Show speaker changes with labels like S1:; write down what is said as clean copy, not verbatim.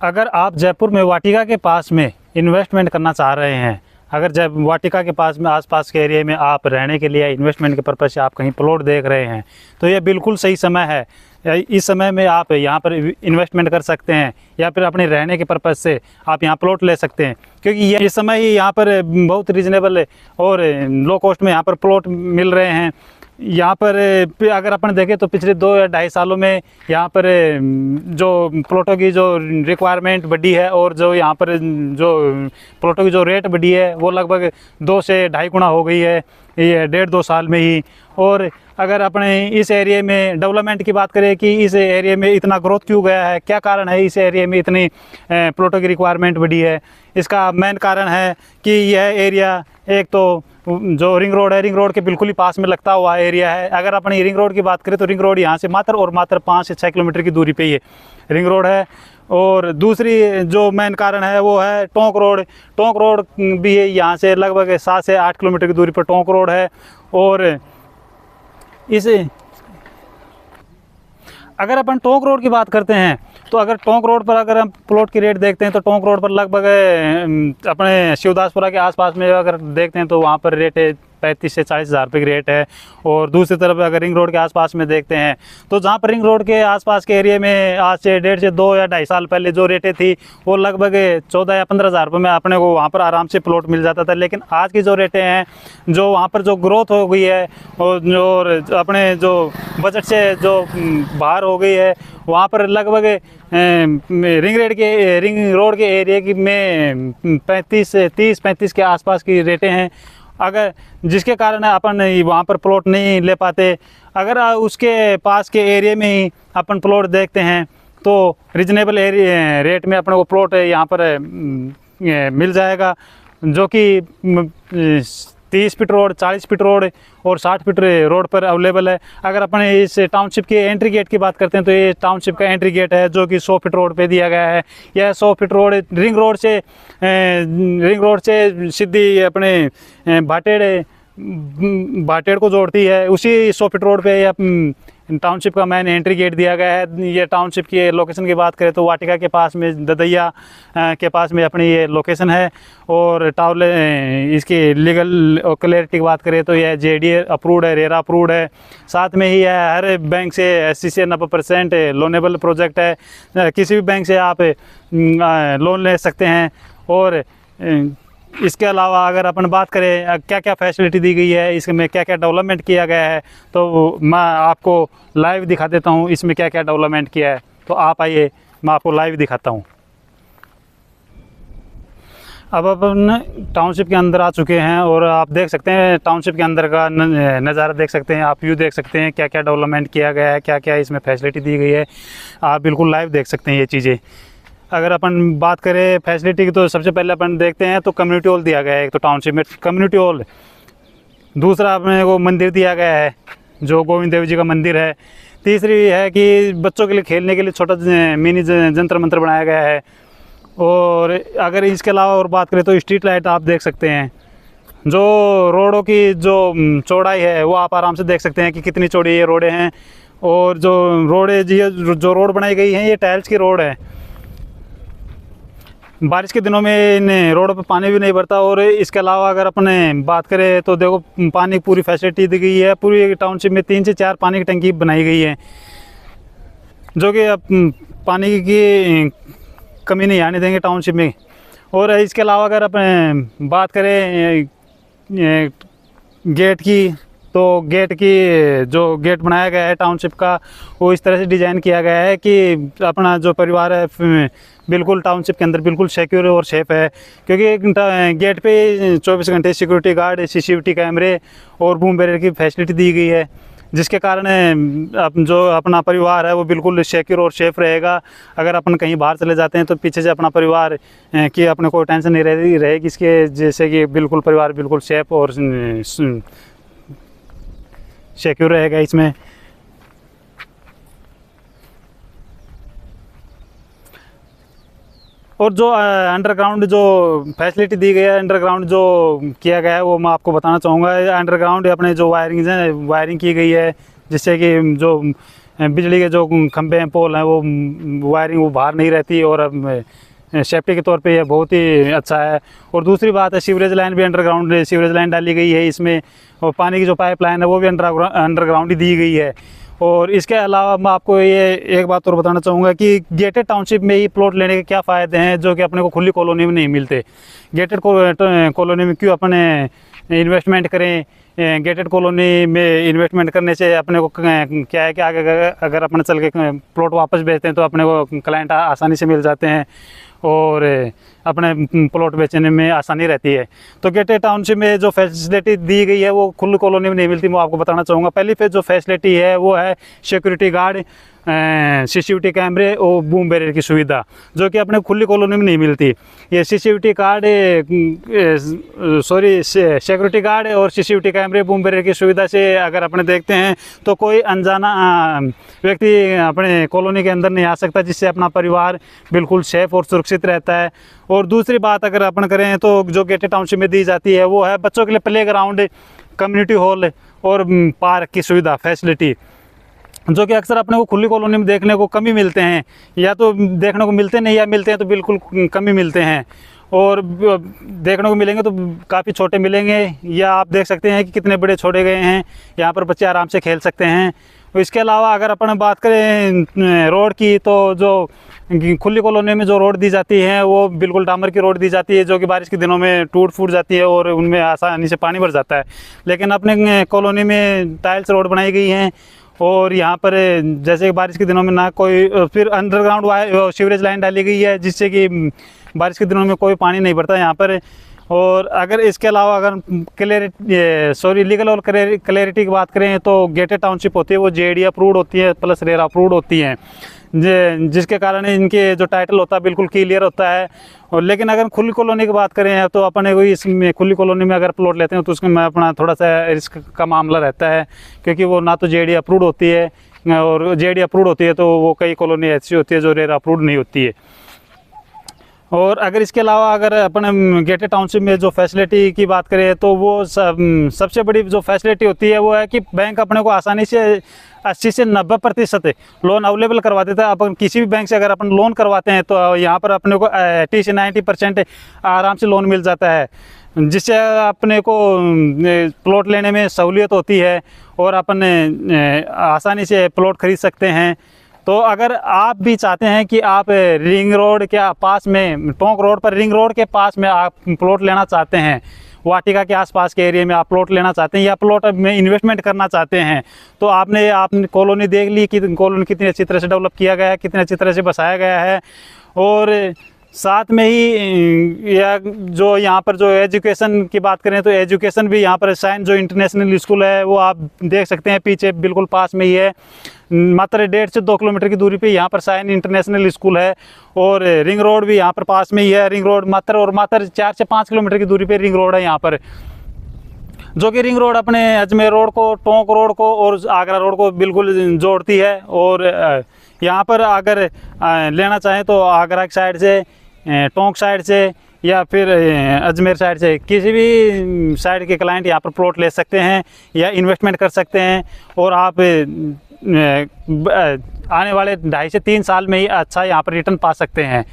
S1: अगर आप जयपुर में वाटिका के पास में इन्वेस्टमेंट करना चाह रहे हैं, अगर जब वाटिका के पास में आसपास के एरिया में आप रहने के लिए इन्वेस्टमेंट के पर्पज़ से आप कहीं प्लॉट देख रहे हैं, तो ये बिल्कुल सही समय है। इस समय में आप यहाँ पर इन्वेस्टमेंट कर सकते हैं या फिर अपने रहने के पर्पज़ से आप यहाँ प्लॉट ले सकते हैं, क्योंकि ये इस समय ही यहाँ पर बहुत रीजनेबल और लो कॉस्ट में यहाँ पर प्लॉट मिल रहे हैं। यहाँ पर अगर अपन देखें तो पिछले 2 या 2.5 सालों में यहाँ पर जो प्लॉटों की जो रिक्वायरमेंट बढ़ी है और जो यहाँ पर जो प्लॉटों की जो रेट बढ़ी है वो लगभग 2 से 2.5 गुना हो गई है ये 1.5-2 साल में ही। और अगर अपने इस एरिया में डेवलपमेंट की बात करें कि इस एरिया में इतना ग्रोथ क्यों गया है, क्या कारण है इस एरिया में इतनी प्लॉटों की रिक्वायरमेंट बढ़ी है, इसका मेन कारण है कि यह एरिया एक तो जो रिंग रोड है, रिंग रोड के बिल्कुल ही पास में लगता हुआ एरिया है। अगर अपनी रिंग रोड की बात करें तो रिंग रोड यहाँ से मात्र 5 से 6 किलोमीटर की दूरी पे ही रिंग रोड है। और दूसरी जो मेन कारण है वो है टोंक रोड। टोंक रोड भी है यहाँ से लगभग 7 से 8 किलोमीटर की दूरी पर टोंक रोड है। और इस अगर अपन टोंक रोड की बात करते हैं तो अगर टोंक रोड पर अगर हम प्लॉट की रेट देखते हैं तो टोंक रोड पर लगभग अपने शिवदासपुरा के आसपास में अगर देखते हैं तो वहाँ पर रेट है 35 से 40 हज़ार रुपये की रेट है। और दूसरी तरफ अगर रिंग रोड के आसपास में देखते हैं तो जहाँ पर रिंग रोड के आसपास के एरिया में आज से 1.5 से 2 या 2.5 साल पहले जो रेटें थी वो लगभग 14 या 15 हज़ार रुपये में अपने को वहाँ पर आराम से प्लॉट मिल जाता था। लेकिन आज की जो रेटें हैं, जो वहाँ पर जो ग्रोथ हो गई है और अपने जो बजट से जो बाहर हो गई है, वहाँ पर लगभग रिंग रोड के एरिया की में 30-35 के आसपास की रेटें हैं। अगर जिसके कारण अपन वहाँ पर प्लॉट नहीं ले पाते। अगर उसके पास के एरिया में ही अपन प्लॉट देखते हैं तो रिजनेबल रेट में अपने को प्लॉट यहाँ पर मिल जाएगा, जो कि 30 फीट रोड, 40 फीट रोड और 60 फीट रोड पर अवेलेबल है। अगर अपन इस टाउनशिप के एंट्री गेट की बात करते हैं तो ये टाउनशिप का एंट्री गेट है जो कि 100 फीट रोड पे दिया गया है। यह 100 फीट रोड रिंग रोड से सीधी अपने भाटेड़ को जोड़ती है। उसी 100 फीट रोड पे टाउनशिप का मेन एंट्री गेट दिया गया है। ये टाउनशिप की लोकेशन की बात करें तो वाटिका के पास में, ददैया के पास में अपनी ये लोकेशन है। और इसकी लीगल क्लैरिटी की बात करें तो यह JDA अप्रूव्ड है, रेरा अप्रूव्ड है। साथ में ही यह हर बैंक से 80 से 90% लोनेबल प्रोजेक्ट है। किसी भी बैंक से आप लोन ले सकते हैं। और इसके अलावा अगर अपन बात करें क्या क्या फैसिलिटी दी गई है, इसमें क्या क्या डेवलपमेंट किया गया है, तो मैं आपको लाइव दिखा देता हूँ इसमें क्या क्या डेवलपमेंट किया है। तो आप आइए, मैं आपको लाइव दिखाता हूँ। अब अपन टाउनशिप के अंदर आ चुके हैं और आप देख सकते हैं टाउनशिप के अंदर का नज़ारा देख सकते हैं, आप व्यू देख सकते हैं, क्या क्या डेवलपमेंट किया गया है, क्या क्या इसमें फैसिलिटी दी गई है। आप बिल्कुल लाइव देख सकते हैं ये चीज़ें। अगर अपन बात करें फैसिलिटी की तो सबसे पहले अपन देखते हैं तो कम्युनिटी हॉल दिया गया है। एक तो टाउनशिप में कम्युनिटी हॉल, दूसरा अपने को मंदिर दिया गया है जो गोविंद देव जी का मंदिर है। तीसरी है कि बच्चों के लिए खेलने के लिए छोटा मिनी जंतर मंतर बनाया गया है। और अगर इसके अलावा और बात करें तो स्ट्रीट लाइट आप देख सकते हैं। जो रोडों की जो चौड़ाई है वो आप आराम से देख सकते हैं कि कितनी चौड़ी ये रोडें हैं। और जो रोड बनाई गई हैं ये टाइल्स की रोड है। बारिश के दिनों में इन रोडों पे पानी भी नहीं भरता। और इसके अलावा अगर अपने बात करें तो देखो पानी पूरी फैसिलिटी दी गई है। पूरी टाउनशिप में 3 से 4 पानी की टंकी बनाई गई है, जो कि अब पानी की कमी नहीं आने देंगे टाउनशिप में। और इसके अलावा अगर अपने बात करें गेट की, तो जो गेट बनाया गया है टाउनशिप का वो इस तरह से डिज़ाइन किया गया है कि अपना जो परिवार है बिल्कुल टाउनशिप के अंदर बिल्कुल सिक्योर और सेफ़ है। क्योंकि गेट पे 24 घंटे सिक्योरिटी गार्ड, CCTV कैमरे और बूम बैरियर की फैसिलिटी दी गई है, जिसके कारण जो अपना परिवार है वो बिल्कुल सिक्योर और सेफ़ रहेगा। अगर अपन कहीं बाहर चले जाते हैं तो पीछे से अपना परिवार की अपने कोई टेंशन नहीं रहेगी इसके, जैसे कि बिल्कुल परिवार बिल्कुल सेफ़ और सिक्योर रहेगा इसमें। और जो अंडरग्राउंड जो फैसिलिटी दी गई है, अंडरग्राउंड जो किया गया है वो मैं आपको बताना चाहूँगा। अंडरग्राउंड अपने जो वायरिंग की गई है, जिससे कि जो बिजली के जो खंभे हैं, पोल हैं, वो वायरिंग वो बाहर नहीं रहती, और सेफ्टी के तौर पे ये बहुत ही अच्छा है। और दूसरी बात है, सीवरेज लाइन भी अंडरग्राउंड सीवरेज लाइन डाली गई है इसमें, और पानी की जो पाइपलाइन है वो भी अंडरग्राउंड ही दी गई है। और इसके अलावा मैं आपको ये एक बात और बताना चाहूँगा कि गेटेड टाउनशिप में ही प्लॉट लेने के क्या फ़ायदे हैं जो कि अपने को खुली कॉलोनी में नहीं मिलते। गेटेड कॉलोनी में क्यों अपने इन्वेस्टमेंट करें? गेटेड कॉलोनी में इन्वेस्टमेंट करने से अपने को क्या है कि आगे अगर अपने चल के प्लॉट वापस बेचते हैं तो अपने को क्लाइंट आसानी से मिल जाते हैं, और अपने प्लॉट बेचने में आसानी रहती है। तो गेटेड टाउनशिप में जो फैसिलिटी दी गई है वो खुली कॉलोनी में नहीं मिलती। मैं आपको बताना चाहूँगा, पहली फेज जो फैसिलिटी है वो है सिक्योरिटी गार्ड, सीसीटीवी कैमरे और बूम बैरियर की सुविधा, जो कि अपने खुली कॉलोनी में नहीं मिलती। ये सीसीटीवी गार्ड सिक्योरिटी गार्ड और सीसीटीवी कैमरे, बूम बैरियर की सुविधा से अगर अपने देखते हैं तो कोई अनजाना व्यक्ति अपने कॉलोनी के अंदर नहीं आ सकता, जिससे अपना परिवार बिल्कुल सेफ और सुरक्षित रहता है। और दूसरी बात अगर अपन करें तो जो गेटेड टाउनशिप में दी जाती है वो है बच्चों के लिए प्ले ग्राउंड, कम्युनिटी हॉल और पार्क की सुविधा, फैसिलिटी, जो कि अक्सर अपने को खुली कॉलोनी में देखने को कम ही मिलते हैं, या तो देखने को मिलते नहीं, या मिलते हैं तो बिल्कुल कम ही मिलते हैं। और देखने को मिलेंगे तो काफ़ी छोटे मिलेंगे, या आप देख सकते हैं कि कितने बड़े छोड़े गए हैं, यहाँ पर बच्चे आराम से खेल सकते हैं। इसके अलावा अगर अपन बात करें रोड की, तो जो खुली कॉलोनी में जो रोड दी जाती है वो बिल्कुल डामर की रोड दी जाती है, जो कि बारिश के दिनों में टूट फूट जाती है और उनमें आसानी से पानी भर जाता है। लेकिन अपने कॉलोनी में टाइल्स रोड बनाई गई हैं, और यहाँ पर जैसे बारिश के दिनों में ना कोई, फिर अंडरग्राउंड सीवरेज लाइन डाली गई है, जिससे कि बारिश के दिनों में कोई पानी नहीं भरता यहाँ पर। और अगर इसके अलावा अगर लीगल और क्लैरिटी की बात करें तो गेटेड टाउनशिप होती है वो जेडी अप्रूव्ड होती है प्लस रेरा अप्रूव्ड होती हैं, जिसके कारण इनके जो टाइटल होता है बिल्कुल क्लियर होता है। और लेकिन अगर खुली कॉलोनी की बात करें तो अपने को इसमें खुली कॉलोनी में अगर प्लॉट लेते हैं तो उसमें अपना थोड़ा सा रिस्क का मामला रहता है, क्योंकि वो ना तो जेडी अप्रूव्ड होती है, और जेडी अप्रूव्ड होती है तो वो कई कॉलोनी ऐसी होती है जो रेरा अप्रूव्ड नहीं होती है। और अगर इसके अलावा अगर अपन गेटेड टाउनशिप में जो फैसिलिटी की बात करें तो वो सबसे बड़ी जो फैसिलिटी होती है वो है कि बैंक अपने को आसानी से 80 से 90% लोन अवेलेबल करवा देता है। अपन किसी भी बैंक से अगर अपन लोन करवाते हैं तो यहाँ पर अपने को 80 से 90% आराम से लोन मिल जाता है, जिससे अपने को प्लॉट लेने में सहूलियत होती है और अपन आसानी से प्लॉट खरीद सकते हैं। तो अगर आप भी चाहते हैं कि आप रिंग रोड के पास में, टोंक रोड पर रिंग रोड के पास में आप प्लॉट लेना चाहते हैं, वाटिका के आसपास के एरिया में आप प्लॉट लेना चाहते हैं, या प्लॉट में इन्वेस्टमेंट करना चाहते हैं, तो आपने कॉलोनी देख ली कि कॉलोनी कितनी अच्छी तरह से डेवलप किया गया है, कितनी अच्छी तरह से बसाया गया है। और साथ में ही या जो यहाँ पर जो एजुकेशन की बात करें तो एजुकेशन भी यहाँ पर साइन जो इंटरनेशनल स्कूल है वो आप देख सकते हैं, पीछे बिल्कुल पास में ही है, मात्र 1.5 से 2 किलोमीटर की दूरी पे यहाँ पर साइन इंटरनेशनल स्कूल है। और रिंग रोड भी यहाँ पर पास में ही है, रिंग रोड मात्र 4 से 5 किलोमीटर की दूरी पे रिंग रोड है यहाँ पर, जो कि रिंग रोड अपने अजमेर रोड को, टोंक रोड को और आगरा रोड को बिल्कुल जोड़ती है। और यहाँ पर अगर लेना चाहें तो आगरा की साइड से, टोंक साइड से या फिर अजमेर साइड से, किसी भी साइड के क्लाइंट यहाँ पर प्लॉट ले सकते हैं या इन्वेस्टमेंट कर सकते हैं। और आप आने वाले 2.5 से 3 साल में ही अच्छा यहाँ पर रिटर्न पा सकते हैं।